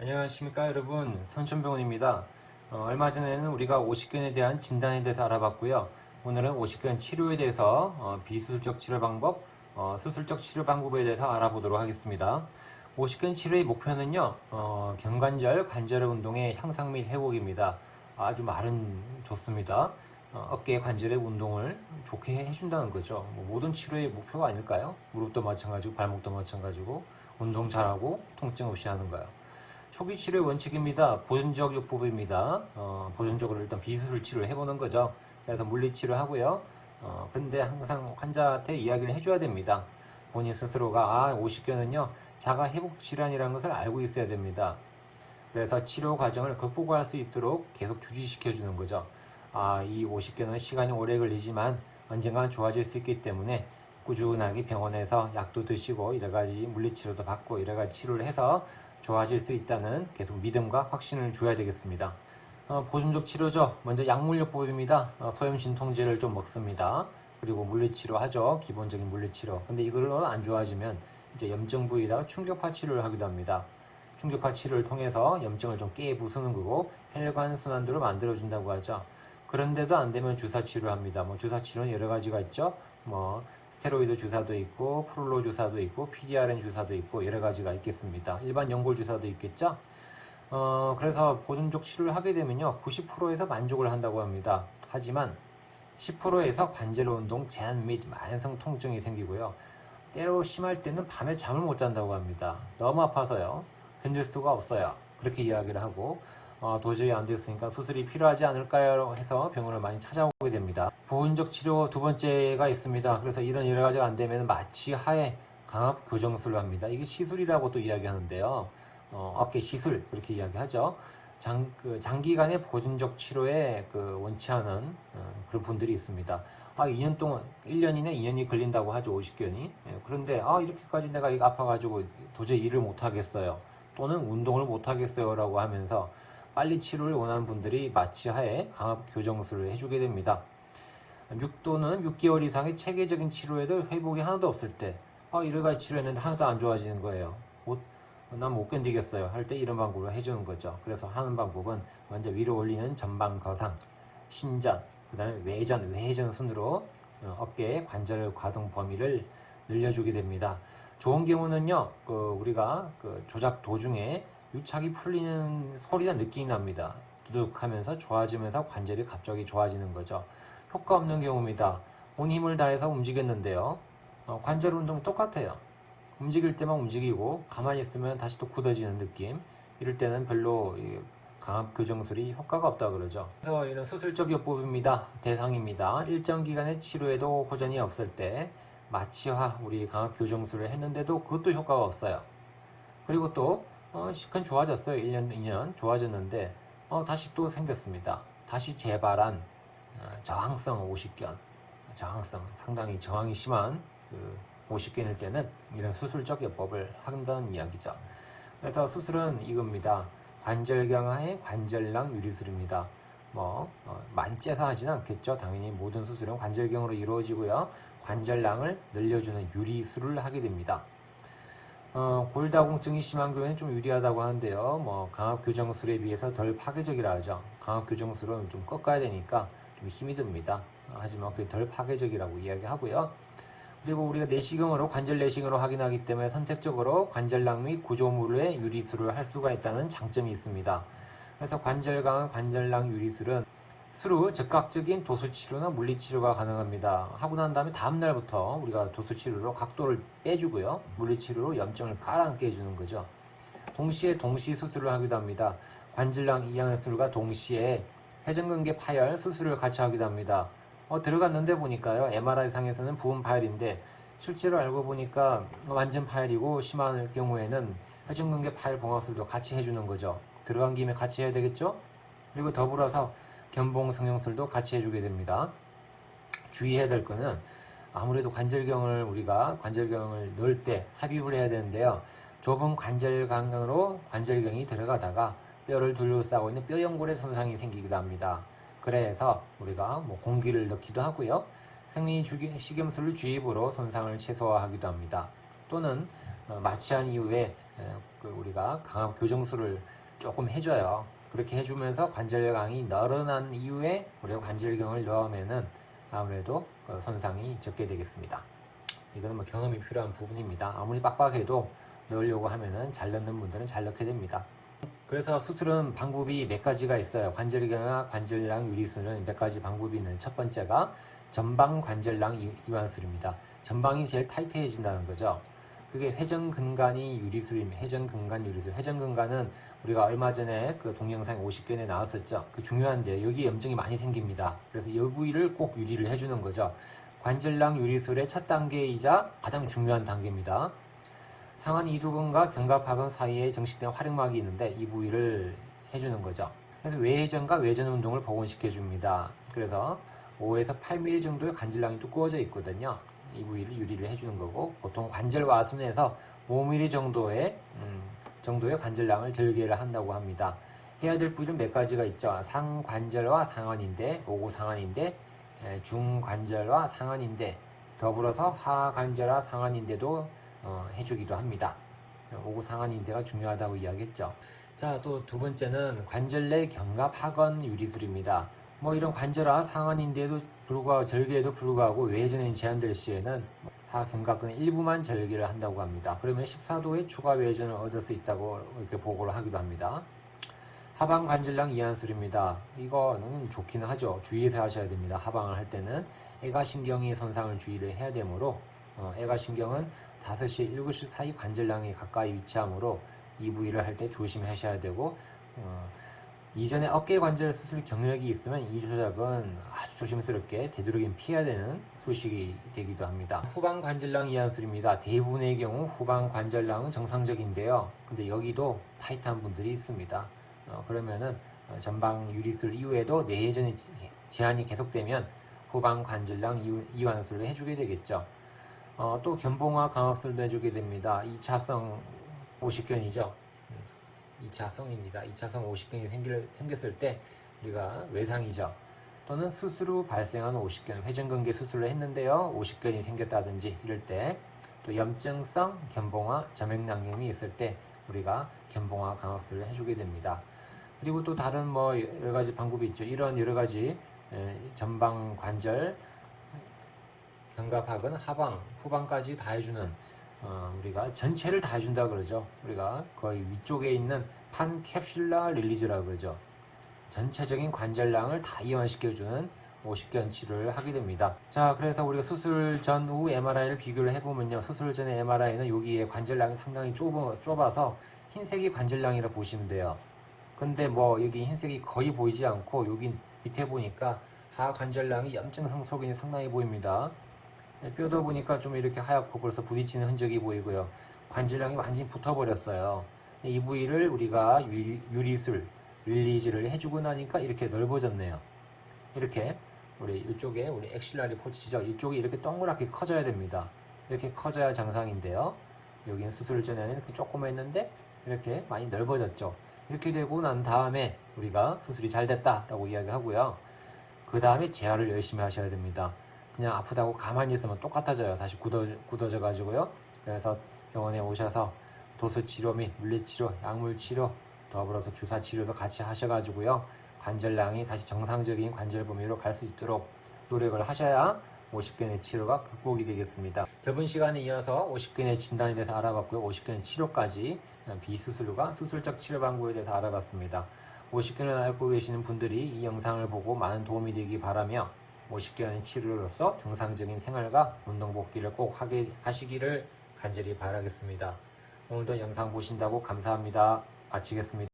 안녕하십니까 여러분, 선천병원입니다. 얼마 전에는 우리가 오십견에 대한 진단에 대해서 알아봤고요. 오늘은 오십견 치료에 대해서 비수술적 치료 방법, 수술적 치료 방법에 대해서 알아보도록 하겠습니다. 오십견 치료의 목표는요, 견관절 관절 운동의 향상 및 회복입니다. 아주 말은 좋습니다. 어깨 관절의 운동을 좋게 해준다는 거죠. 모든 치료의 목표가 아닐까요? 무릎도 마찬가지고 발목도 마찬가지고 운동 잘하고 통증 없이 하는 거요. 초기 치료의 원칙입니다. 보존적 요법입니다. 보존적으로 일단 비수술 치료를 해보는 거죠. 그래서 물리치료 하고요. 근데 항상 환자한테 이야기를 해줘야 됩니다. 본인 스스로가 오십견은요 자가 회복 질환이라는 것을 알고 있어야 됩니다. 그래서 치료 과정을 극복할 수 있도록 계속 주지시켜 주는 거죠. 이 오십견은 시간이 오래 걸리지만 언젠가 좋아질 수 있기 때문에 꾸준하게 병원에서 약도 드시고 여러가지 물리치료도 받고 여러가지 치료를 해서 좋아질 수 있다는 계속 믿음과 확신을 줘야 되겠습니다. 보존적 치료죠. 먼저 약물요법입니다. 소염진통제를 좀 먹습니다. 그리고 물리치료 하죠. 기본적인 물리치료. 근데 이걸로 안 좋아지면 이제 염증 부위에다가 충격파 치료를 하기도 합니다. 충격파 치료를 통해서 염증을 좀 깨부수는 거고 혈관 순환도를 만들어준다고 하죠. 그런데도 안 되면 주사 치료를 합니다. 주사 치료는 여러 가지가 있죠. 스테로이드 주사도 있고 프롤로 주사도 있고 PDRN 주사도 있고 여러 가지가 있겠습니다. 일반 연골 주사도 있겠죠. 그래서 보존적 치료를 하게 되면요 90%에서 만족을 한다고 합니다. 하지만 10%에서 관절 운동 제한 및 만성 통증이 생기고요. 때로 심할 때는 밤에 잠을 못 잔다고 합니다. 너무 아파서요. 견딜 수가 없어요. 그렇게 이야기를 하고 도저히 안 됐으니까 수술이 필요하지 않을까요? 해서 병원을 많이 찾아오게 됩니다. 부분적 치료 두 번째가 있습니다. 그래서 이런 여러 가지가 안 되면 마취하에 강압 교정술을 합니다. 이게 시술이라고 또 이야기하는데요. 어깨 시술 그렇게 이야기하죠. 장기간의 보존적 치료에 원치 않은 그런 분들이 있습니다. 2년 동안 1년 이내 2년이 걸린다고 하죠. 오십견이. 그런데 이렇게까지 내가 이거 아파가지고 도저히 일을 못 하겠어요. 또는 운동을 못 하겠어요 라고 하면서 빨리 치료를 원하는 분들이 마취하에 강압 교정술을 해주게 됩니다. 6도는 6개월 이상의 체계적인 치료에도 회복이 하나도 없을 때 이래가 치료했는데 하나도 안 좋아지는 거예요. 난 못 견디겠어요 할 때 이런 방법으로 해주는 거죠. 그래서 하는 방법은 먼저 위로 올리는 전방 거상, 신전, 그 다음에 외전 순으로 어깨의 관절 가동 범위를 늘려주게 됩니다. 좋은 경우는요 우리가 조작 도중에 유착이 풀리는 소리나 느낌이 납니다. 두둑하면서 좋아지면서 관절이 갑자기 좋아지는 거죠. 효과 없는 경우입니다. 온 힘을 다해서 움직였는데요. 관절 운동 똑같아요. 움직일 때만 움직이고 가만히 있으면 다시 또 굳어지는 느낌. 이럴 때는 별로 강압 교정술이 효과가 없다 그러죠. 그래서 이런 수술적 요법입니다. 대상입니다. 일정 기간의 치료에도 호전이 없을 때 마취와 우리 강압 교정술을 했는데도 그것도 효과가 없어요. 그리고 또 시간 좋아졌어요. 1년, 2년 좋아졌는데 다시 또 생겼습니다. 다시 재발한 저항성 오십견, 저항성 상당히 저항이 심한 오십견일 때는 이런 수술적 요법을 한다는 이야기죠. 그래서 수술은 이겁니다. 관절 강화의 관절낭 유리술입니다. 많이 째서 하지는 않겠죠. 당연히 모든 수술은 관절경으로 이루어지고요. 관절낭을 늘려주는 유리술을 하게 됩니다. 골다공증이 심한 경우에는 좀 유리하다고 하는데요. 강압 교정술에 비해서 덜 파괴적이라 하죠. 강압 교정술은 좀 꺾어야 되니까 좀 힘이 듭니다. 하지만 그게 덜 파괴적이라고 이야기하고요. 그리고 우리가 내시경으로 관절 내시경으로 확인하기 때문에 선택적으로 관절낭 및 구조물의 유리술을 할 수가 있다는 장점이 있습니다. 그래서 관절 강화 관절낭 유리술은 수루 즉각적인 도수치료나 물리치료가 가능합니다. 하고 난 다음에 다음날부터 우리가 도수치료로 각도를 빼주고요. 물리치료로 염증을 가라앉게 해주는 거죠. 동시에 동시 수술을 하기도 합니다. 관절낭 이양술과 동시에 회전근개 파열 수술을 같이 하기도 합니다. 들어갔는데 보니까요. MRI상에서는 부분 파열인데 실제로 알고 보니까 완전 파열이고 심한 경우에는 회전근개 파열 봉합술도 같이 해주는 거죠. 들어간 김에 같이 해야 되겠죠? 그리고 더불어서 견봉 성형술도 같이 해주게 됩니다. 주의해야 될 거는 아무래도 우리가 관절경을 넣을 때 삽입을 해야 되는데요. 좁은 관절강으로 관절경이 들어가다가 뼈를 둘러싸고 있는 뼈연골에 손상이 생기기도 합니다. 그래서 우리가 공기를 넣기도 하고요. 생리식염술 주입으로 손상을 최소화하기도 합니다. 또는 마취한 이후에 우리가 강압 교정술을 조금 해줘요. 그렇게 해주면서 관절경이 늘어난 이후에 우리가 관절경을 넣으면은 아무래도 손상이 적게 되겠습니다. 이거는 뭐 경험이 필요한 부분입니다. 아무리 빡빡해도 넣으려고 하면은 잘 넣는 분들은 잘 넣게 됩니다. 그래서 수술은 방법이 몇 가지가 있어요. 관절경화 관절낭 유리술은 몇 가지 방법이 있는 첫 번째가 전방 관절낭 이완술입니다. 전방이 제일 타이트해진다는 거죠. 그게 회전근간이 유리술입니다. 회전근간 유리술. 회전근간은 우리가 얼마 전에 그 동영상 50견에 나왔었죠. 그 중요한데 여기 염증이 많이 생깁니다. 그래서 이 부위를 꼭 유리를 해주는 거죠. 관절낭 유리술의 첫 단계이자 가장 중요한 단계입니다. 상완 이두근과 견갑하근 사이에 정식된 활액막이 있는데 이 부위를 해주는 거죠. 그래서 외회전과 외전 운동을 복원시켜 줍니다. 그래서 5에서 8mm 정도의 관절낭이 두꺼워져 있거든요. 이 부위를 유리를 해주는 거고, 보통 관절 와순에서 5mm 정도의 관절낭을 절개를 한다고 합니다. 해야 될 부위는 몇 가지가 있죠. 상관절과 상완인대, 오구상완인대, 중관절과 상완인대, 더불어서 하관절과 상완인대도 해주기도 합니다. 오구상완인대가 중요하다고 이야기했죠. 자, 또 두 번째는 관절 내 견갑하근 유리술입니다. 뭐 이런 관절화 상완인대에도 불구하고 절개에도 불구하고 외전이 제한될 시에는 하견갑근의 일부만 절개를 한다고 합니다. 그러면 14도의 추가 외전을 얻을 수 있다고 이렇게 보고를 하기도 합니다. 하방 관절낭 이완술입니다. 이거는 좋기는 하죠. 주의해서 하셔야 됩니다. 하방을 할 때는 애가신경이 손상을 주의를 해야 되므로 애가신경은 5시, 7시 사이 관절낭이 가까이 위치하므로 이 부위를 할 때 조심하셔야 되고 이전에 어깨 관절 수술 경력이 있으면 이 조작은 아주 조심스럽게 되도록이면 피해야 되는 소식이 되기도 합니다. 후방 관절낭 이완술입니다. 대부분의 경우 후방 관절낭은 정상적인데요. 근데 여기도 타이트한 분들이 있습니다. 그러면은 전방 유리술 이후에도 내회전의 제한이 계속되면 후방 관절낭 이완술을 해주게 되겠죠. 또 견봉화 강압술도 해주게 됩니다. 2차성 50견이죠. 2차성입니다. 2차성 50견이 생겼을 때 우리가 외상이죠. 또는 수술 후 발생한 50견, 회전근개 수술을 했는데요. 50견이 생겼다든지 이럴 때, 또 염증성 견봉화 점액낭염이 있을 때 우리가 견봉화 강압술을 해주게 됩니다. 그리고 또 다른 뭐 여러 가지 방법이 있죠. 이런 여러 가지 전방 관절, 견갑하근, 하방, 후방까지 다 해주는 우리가 전체를 다 해준다 그러죠. 우리가 거의 위쪽에 있는 판캡슐라 릴리즈라 그러죠. 전체적인 관절낭을 다 이완시켜주는 50견 치료를 하게 됩니다. 자, 그래서 우리가 수술 전 후 MRI를 비교를 해보면요. 수술 전의 MRI는 여기에 관절낭이 상당히 좁아서 흰색이 관절낭이라 보시면 돼요. 근데 뭐 여기 흰색이 거의 보이지 않고 여기 밑에 보니까 하관절낭이 염증성 소견이 상당히 보입니다. 뼈도 보니까 좀 이렇게 하얗고 벌써 부딪히는 흔적이 보이고요. 관절량이 완전히 붙어버렸어요. 이 부위를 우리가 유리술, 릴리즈를 해주고 나니까 이렇게 넓어졌네요. 이렇게 우리 이쪽에 우리 엑실라리 포치죠. 이쪽이 이렇게 동그랗게 커져야 됩니다. 이렇게 커져야 정상인데요. 여기는 수술 전에는 이렇게 조그맸는데 이렇게 많이 넓어졌죠. 이렇게 되고 난 다음에 우리가 수술이 잘 됐다라고 이야기하고요. 그 다음에 재활을 열심히 하셔야 됩니다. 그냥 아프다고 가만히 있으면 똑같아져요. 다시 굳어져 가지고요. 그래서 병원에 오셔서 도수치료 및 물리치료, 약물치료, 더불어서 주사치료도 같이 하셔가지고요. 관절량이 다시 정상적인 관절 범위로 갈 수 있도록 노력을 하셔야 50견의 치료가 극복이 되겠습니다. 저번 시간에 이어서 50견의 진단에 대해서 알아봤고요. 50견의 치료까지 비수술과 수술적 치료 방법에 대해서 알아봤습니다. 50견을 앓고 계시는 분들이 이 영상을 보고 많은 도움이 되기 바라며 50견의 치료로서 정상적인 생활과 운동 복귀를 꼭 하시기를 간절히 바라겠습니다. 오늘도 영상 보신다고 감사합니다. 마치겠습니다.